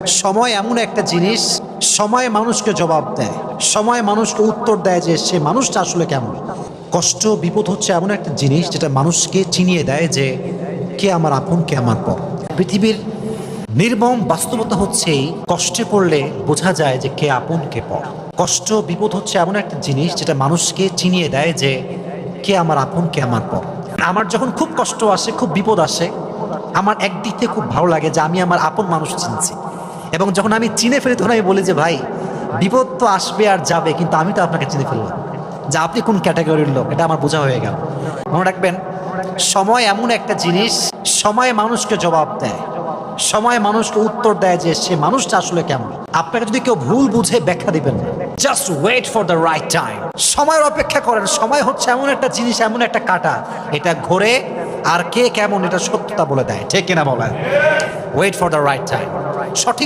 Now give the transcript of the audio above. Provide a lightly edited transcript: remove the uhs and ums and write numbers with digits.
সময় এমন একটা জিনিস, সময় মানুষকে জবাব দেয়, সময় মানুষকে উত্তর দেয় যে সে মানুষটা আসলে কেমন। কষ্ট বিপদ হচ্ছে এমন একটা জিনিস যেটা মানুষকে চিনিয়ে দেয় যে কে আমার আপন, কে আমার পর। পৃথিবীর নির্মম বাস্তবতা হচ্ছে কষ্টে পড়লে বোঝা যায় যে কে আপন, কে পর। কষ্ট বিপদ হচ্ছে এমন একটা জিনিস যেটা মানুষকে চিনিয়ে দেয় যে কে আমার আপন, কে আমার পর। আমার যখন খুব কষ্ট আসে, খুব বিপদ আসে, আমার একদিক থেকে খুব ভালো লাগে যে আমি আমার আপন মানুষ চিনছি। এবং যখন আমি চিনে ফেলি তখন আমি বলি যে ভাই, বিপদ তো আসবে আর যাবে, কিন্তু আমি তো আপনাকে চিনে ফেললাম, যে আপনি কোন ক্যাটাগরির লোক এটা আমার বোঝা হয়ে গেল। মনে রাখবেন, সময় এমন একটা জিনিস, সময় মানুষকে জবাব দেয়, সময় মানুষকে উত্তর দেয় যে সে মানুষটা আসলে কেমন। আপনাকে যদি কেউ ভুল বুঝে ব্যাখ্যা দিবেন, just wait for the right time. সময়ের অপেক্ষা করেন। সময় হচ্ছে এমন একটা জিনিস, এমন একটা কাঁটা, এটা ঘোরে আর কে কেমন এটা সত্যতা বলে দেয়। ঠিক কিনা বলেন? Wait for the right time. সঠিক